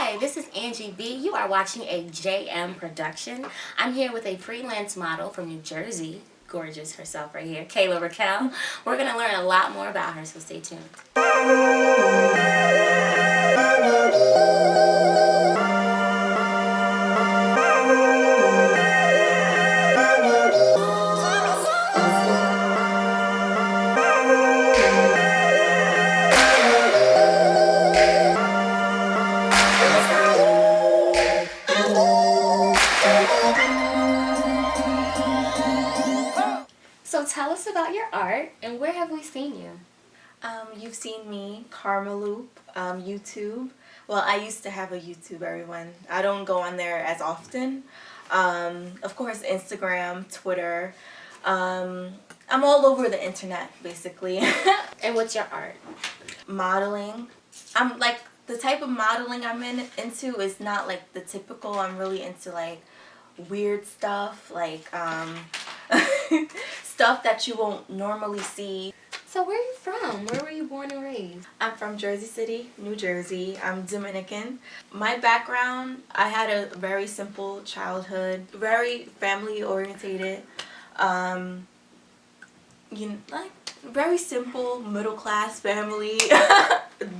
Hi, this is Angie B. You are watching a JM production. I'm here with a freelance model from New Jersey, gorgeous herself right here, Kaylah Raquel. We're going to learn a lot more about her, so stay tuned. So tell us about your art and where have we seen you? You've seen me, KaylahRaquel, YouTube. Well, I used to have a YouTube, everyone. I don't go on there as often. Of course, Instagram, Twitter. I'm all over the internet, basically. And what's your art? Modeling. I'm like, the type of modeling I'm into is not like the typical. I'm really into like weird stuff, like stuff that you won't normally see. So where are you from? Where were you born and raised? I'm from Jersey City, New Jersey. I'm Dominican. My background, I had a very simple childhood, very family orientated. Like very simple middle class family,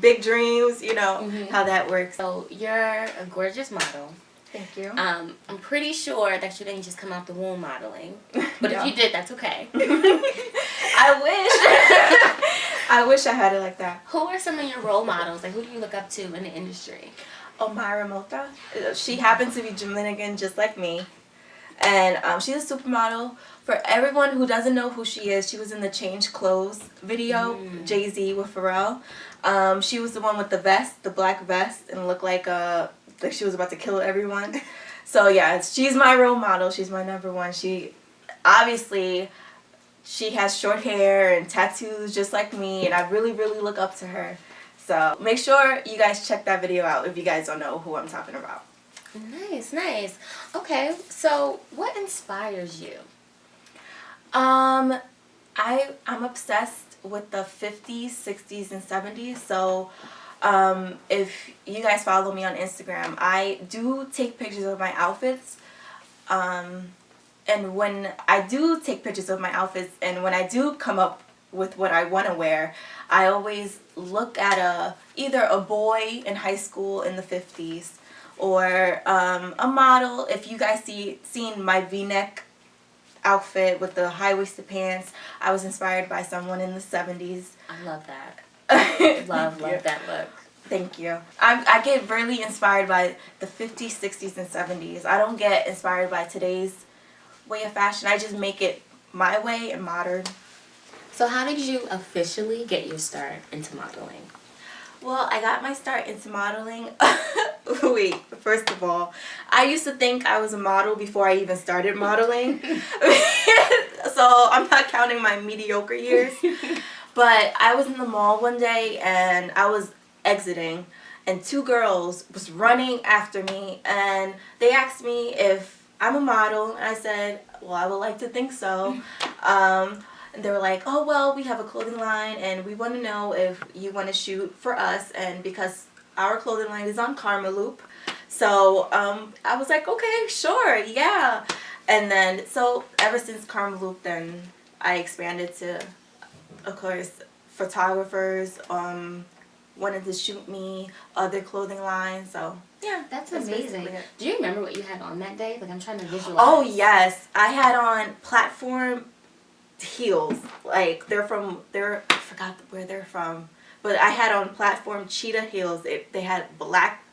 big dreams. You know how that works. So you're a gorgeous model. Thank you. I'm pretty sure that you didn't just come out the womb modeling, but No. if you did, that's okay. I wish. I wish I had it like that. Who are some of your role models? Like, who do you look up to in the industry? Omara Mota. She happens to be Dominican just like me. And she's a supermodel. For everyone who doesn't know who she is, she was in the Change Clothes video, Jay-Z with Pharrell. She was the one with the vest, the black vest, and looked like she was about to kill everyone. So yeah, she's my role model. She's my number one. She has short hair and tattoos just like me, and I really, really look up to her. So make sure you guys check that video out if you guys don't know who I'm talking about. Nice, nice. Okay, so what inspires you? I'm obsessed with the 50s, 60s, and 70s. So if you guys follow me on Instagram, I do take pictures of my outfits. And when I do take pictures of my outfits and when I do come up with what I want to wear, I always look at either a boy in high school in the 50s or a model. If you guys seen my V-neck outfit with the high-waisted pants, I was inspired by someone in the 70s. I love that. love that look. Thank you. I get really inspired by the 50s, 60s, and 70s. I don't get inspired by today's way of fashion. I just make it my way and modern. So how did you officially get your start into modeling? Well, I got my start into modeling. Wait, first of all, I used to think I was a model before I even started modeling. So I'm not counting my mediocre years. But I was in the mall one day and I was exiting and two girls was running after me and they asked me if I'm a model and I said, well, I would like to think so. And they were like, oh, well, we have a clothing line and we want to know if you want to shoot for us, and because our clothing line is on Karma Loop. So I was like, okay, sure, yeah. And then so ever since Karma Loop, then I expanded to, of course, photographers wanted to shoot me, other clothing lines. So yeah, That's amazing. Do you remember what you had on that day? Like, I'm trying to visualize. Oh yes, I had on platform heels. Like I forgot where they're from, but I had on platform cheetah heels. They had black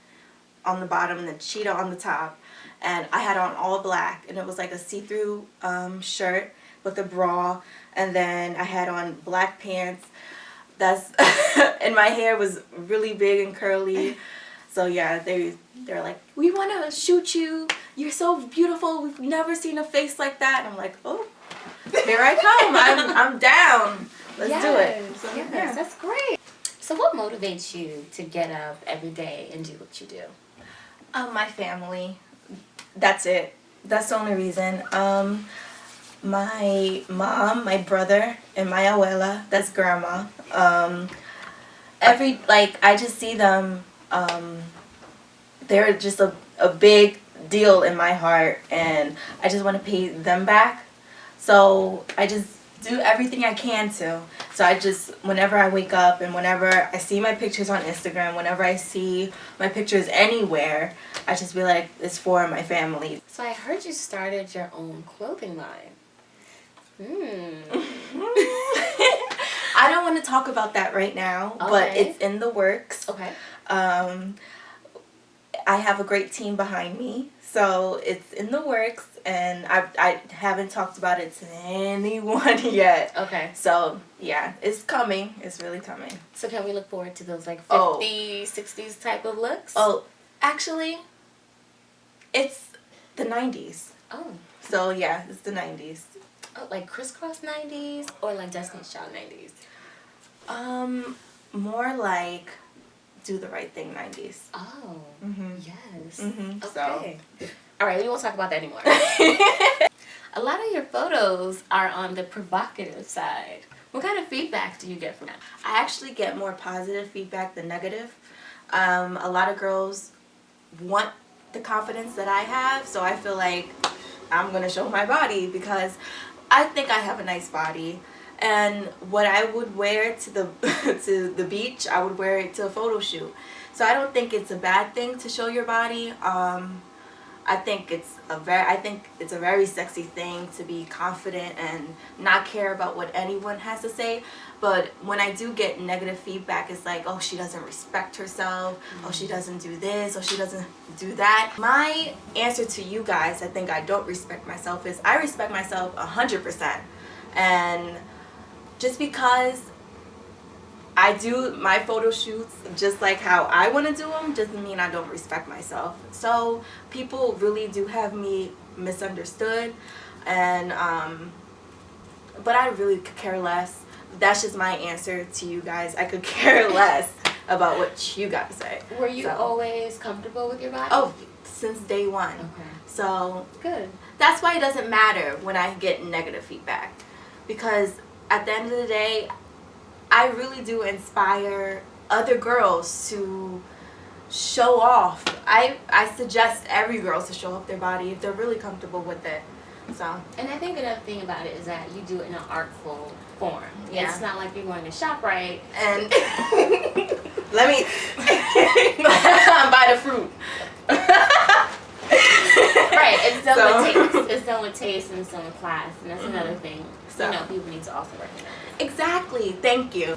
on the bottom and then cheetah on the top, and I had on all black, and it was like a see-through shirt with a bra, and then I had on black pants. And my hair was really big and curly. So yeah, they're like, we want to shoot you. You're so beautiful. We've never seen a face like that. And I'm like, oh, here I come. I'm down. Let's do it. So, Yes, yeah. that's great. So what motivates you to get up every day and do what you do? My family. That's it. That's the only reason. My mom, my brother, and my abuela. That's grandma. I just see them they're just a big deal in my heart, and I just want to pay them back. So I just do everything I can to. So I just, whenever I wake up and whenever I see my pictures on Instagram, whenever I see my pictures anywhere, I just be like, it's for my family. So I heard you started your own clothing line. I don't want to talk about that right now, but it's in the works. Okay. I have a great team behind me, so it's in the works, and I haven't talked about it to anyone yet. Okay. So, yeah, it's coming. It's really coming. So can we look forward to those, like, 50s, 60s type of looks? Oh, actually, it's the 90s. Oh. So, yeah, it's the 90s. Oh, like crisscross 90s or like Destiny's Child 90s? More like Do the Right Thing 90s. Oh. Yes. Okay. So. All right, we won't talk about that anymore. A lot of your photos are on the provocative side. What kind of feedback do you get from that? I actually get more positive feedback than negative. A lot of girls want the confidence that I have, so I feel like I'm going to show my body because I think I have a nice body. And what I would wear to the to the beach, I would wear it to a photo shoot. So I don't think it's a bad thing to show your body. I think it's a very sexy thing to be confident and not care about what anyone has to say. But when I do get negative feedback, it's like, oh, she doesn't respect herself. Oh, she doesn't do this. Oh, she doesn't do that. My answer to you guys, I think I don't respect myself, is I respect myself 100%. And just because I do my photo shoots just like how I want to do them doesn't mean I don't respect myself. So people really do have me misunderstood, and but I really could care less. That's just my answer to you guys. I could care less about what you guys say. Were you always comfortable with your body? Oh, since day one. Okay. So good. That's why it doesn't matter when I get negative feedback, because at the end of the day, I really do inspire other girls to show off. I suggest every girl to show off their body if they're really comfortable with it. So. And I think another thing about it is that you do it in an artful form. Yeah. It's not like you're going to ShopRite and let me buy the fruit. Right, it's done with taste. It's done with taste and it's done with class, and that's another thing. So people need to also recognize. Exactly. Thank you.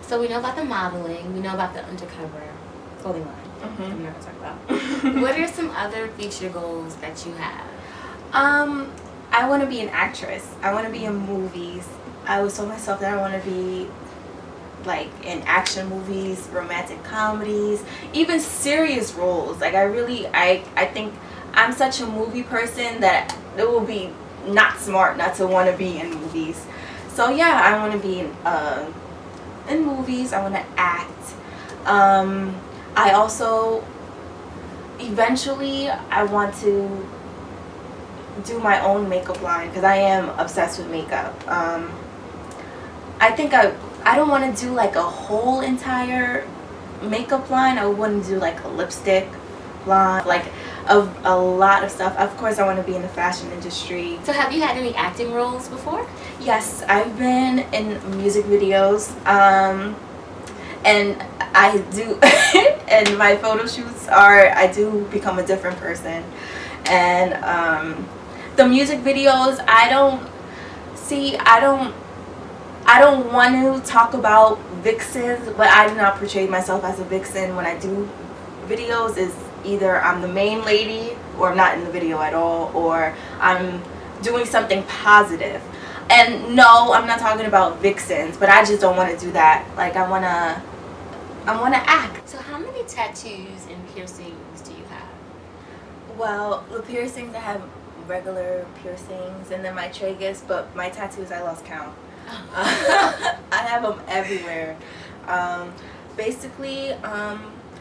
So we know about the modeling. We know about the undercover clothing line. I'm not gonna talk about. What are some other future goals that you have? I want to be an actress. I want to be in movies. I always told myself that I want to be like in action movies, romantic comedies, even serious roles. Like I think I'm such a movie person that it will be not smart not to want to be in movies. So yeah, I want to be in movies. I want to act. I also eventually I want to do my own makeup line because I am obsessed with makeup. I think I don't want to do like a whole entire makeup line. I want to do like a lipstick line, like a lot of stuff. Of course, I want to be in the fashion industry. So have you had any acting roles before? Yes, I've been in music videos, and I do, and my photo shoots I do become a different person. And the music videos, I don't want to talk about vixens, but I do not portray myself as a vixen. When I do videos, is either I'm the main lady or I'm not in the video at all, or I'm doing something positive. And no, I'm not talking about vixens, but I just don't want to do that. Like I want to act. So how many tattoos and piercings do you have? Well, the piercings, I have regular piercings and then my tragus, but my tattoos I lost count. I have them everywhere. Basically,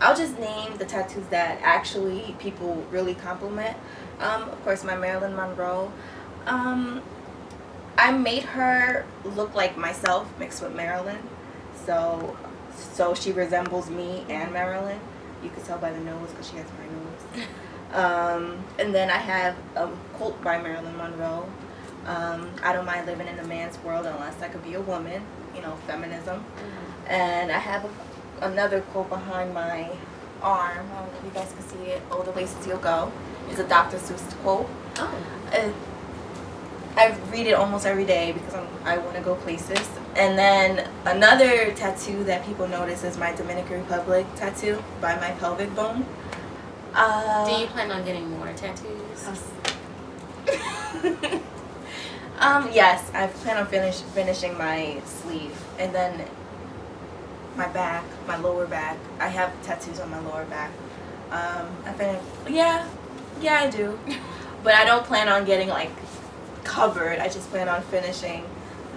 I'll just name the tattoos that actually people really compliment. Of course, my Marilyn Monroe. I made her look like myself mixed with Marilyn, so she resembles me and Marilyn. You could tell by the nose because she has my nose. And then I have a quote by Marilyn Monroe. I don't mind living in a man's world unless I could be a woman. You know, feminism. And I have another quote behind my arm. I don't know if you guys can see it. Oh, the places you'll go. It's a Dr. Seuss quote. Oh. I read it almost every day because I want to go places. And then another tattoo that people notice is my Dominican Republic tattoo by my pelvic bone. Do you plan on getting more tattoos? Yes, I plan on finishing my sleeve, and then my back, my lower back. I have tattoos on my lower back. Yeah, I do, but I don't plan on getting like covered. I just plan on finishing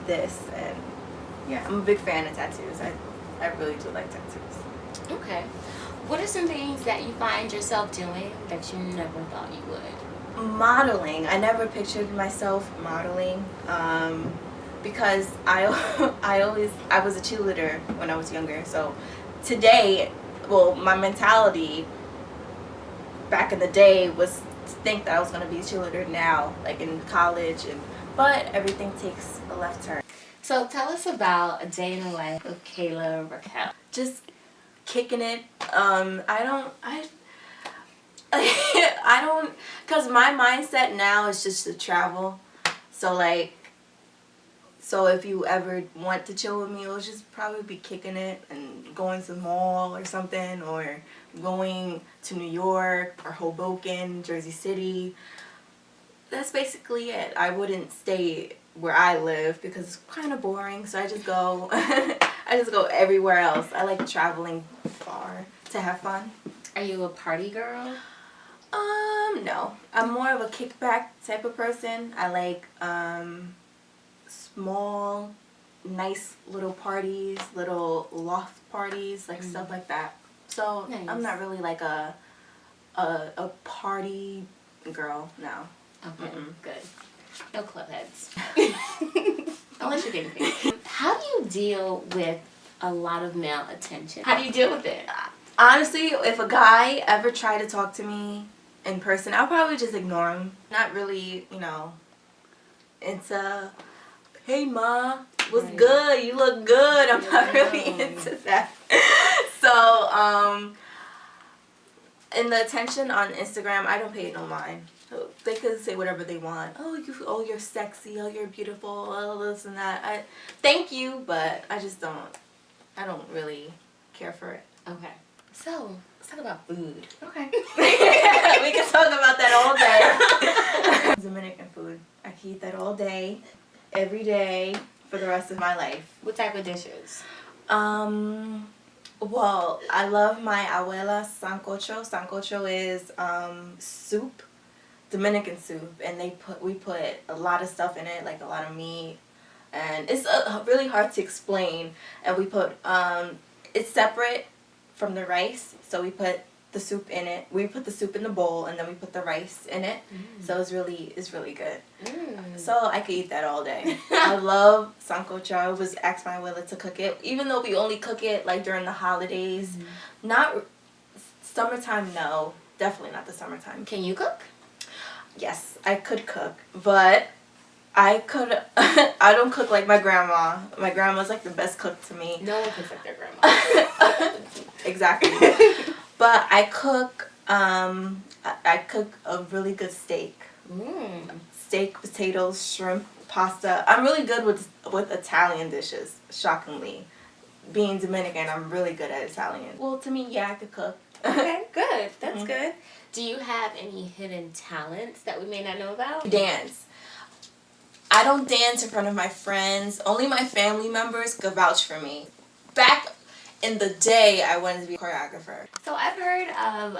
this, and yeah, I'm a big fan of tattoos. I really do like tattoos. Okay. What are some things that you find yourself doing that you never thought you would? Modeling. I never pictured myself modeling because I was a cheerleader when I was younger. So today, well, my mentality back in the day was to think that I was going to be a cheerleader now, like in college, but everything takes a left turn. So tell us about a day in the life of Kaylah Raquel. Just kicking it. I don't, because my mindset now is just to travel. So if you ever want to chill with me, it'll just probably be kicking it and going to the mall or something, or going to New York or Hoboken, Jersey City. That's basically it. I wouldn't stay where I live because it's kind of boring, so I just go everywhere else. I like traveling far to have fun. Are you a party girl? No. I'm more of a kickback type of person. I like small, nice little parties, little loft parties, like stuff like that. So nice. I'm not really like a party girl, no. Okay, good. No club heads. Unless you're getting paid. How do you deal with a lot of male attention? How do you deal with it? Honestly, if a guy ever tried to talk to me in person, I'll probably just ignore him. Not really, into, hey ma, what's good? You look good. I'm not really into that. So, in the attention on Instagram, I don't pay no mind. They could say whatever they want. Oh, you're sexy. Oh, you're beautiful. Oh, this and that. Thank you, but I don't really care for it. Okay. So, let's talk about food. Okay. We can talk about that all day. Dominican food. I can eat that all day, every day, for the rest of my life. What type of dishes? Well, I love my abuela sancocho. Sancocho is soup, Dominican soup, and we put a lot of stuff in it, like a lot of meat, and it's really hard to explain. And we put it's separate from the rice, so we put the soup in it. We put the soup in the bowl, and then we put the rice in it. So it's really good. So I could eat that all day. I love sancocho. I was asked my abuela to cook it, even though we only cook it like during the holidays. Not summertime. No, definitely not the summertime. Can you cook? Yes, I could cook, but I don't cook like my grandma. My grandma's like the best cook to me. No one cooks like their grandma. Exactly. But I cook I cook a really good steak. Steak, potatoes, shrimp, pasta. I'm really good with Italian dishes, shockingly. Being Dominican, I'm really good at Italian. Well, to me, yeah, I could cook. Okay, good. That's good. Do you have any hidden talents that we may not know about? Dance. I don't dance in front of my friends. Only my family members could vouch for me. Back in the day, I wanted to be a choreographer. So I've heard of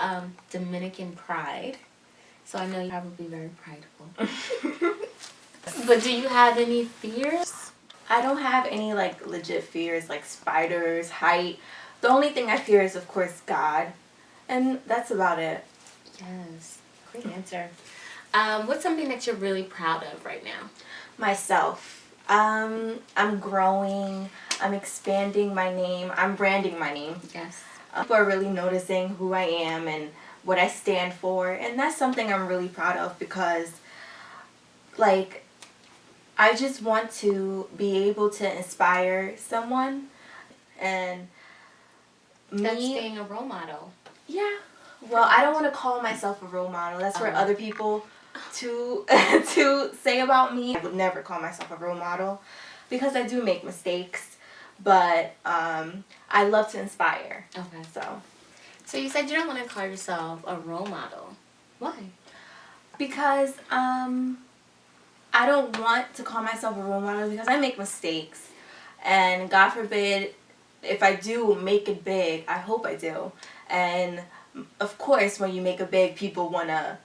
Dominican pride. So I know you're probably very prideful. But do you have any fears? I don't have any like legit fears like spiders, height. The only thing I fear is, of course, God. And that's about it. Yes. Great answer. What's something that you're really proud of right now? Myself. I'm growing. I'm expanding my name. I'm branding my name. Yes. People are really noticing who I am and what I stand for, and that's something I'm really proud of because, like, I just want to be able to inspire someone, and That's being a role model. Yeah. Well, I don't want to call myself a role model. That's for other people to to say about me. I would never call myself a role model because I do make mistakes, but I love to inspire. Okay. So you said you don't want to call yourself a role model. Why? because I don't want to call myself a role model because I make mistakes, and God forbid if I do make it big, I hope I do. And of course, when you make it big, people want to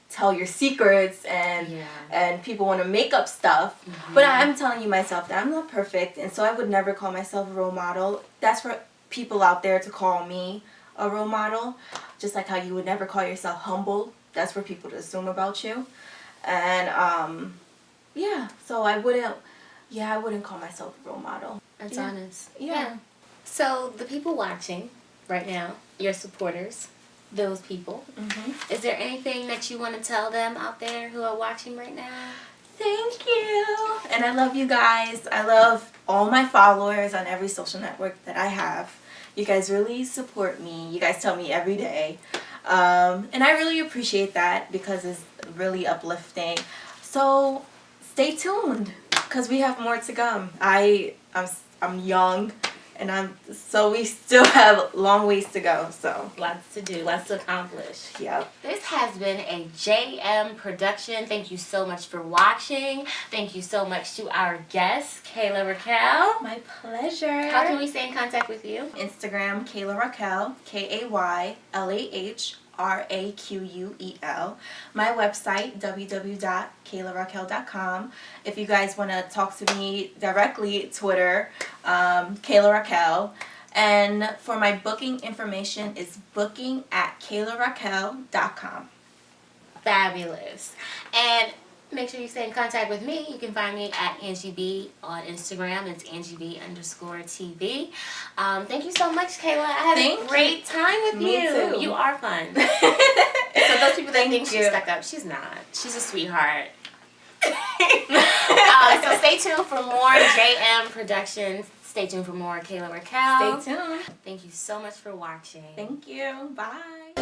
tell your secrets and people want to make up stuff. Mm-hmm. But I'm telling you myself that I'm not perfect, and so I would never call myself a role model. That's for people out there to call me a role model, just like how you would never call yourself humble. That's for people to assume about you. And so I wouldn't call myself a role model. That's honest. Yeah. So the people watching right now, your supporters, those people, is there anything that you want to tell them out there who are watching right now? Thank you. And I love you guys. I love all my followers on every social network that I have. You guys really support me. You guys tell me every day. And I really appreciate that because it's really uplifting. So stay tuned because we have more to come. I'm young. And so we still have long ways to go. So lots to do, lots to accomplish. Yep. This has been a JM production. Thank you so much for watching. Thank you so much to our guest, Kaylah Raquel. My pleasure. How can we stay in contact with you? Instagram, Kaylah Raquel, KaylahRaquel. My website, www.KaylahRaquel.com. If you guys want to talk to me directly, Twitter, Kaylah Raquel. And for my booking information, it's booking@KaylahRaquel.com. Fabulous. And make sure you stay in contact with me. You can find me at Angie B on Instagram. It's Angie B_TV. Thank you so much, Kaylah. I had a great time with you. Me too. You are fun. So those people that think she's stuck up, she's not. She's a sweetheart. So stay tuned for more JM Productions. Stay tuned for more Kaylah Raquel. Stay tuned. Thank you so much for watching. Thank you. Bye.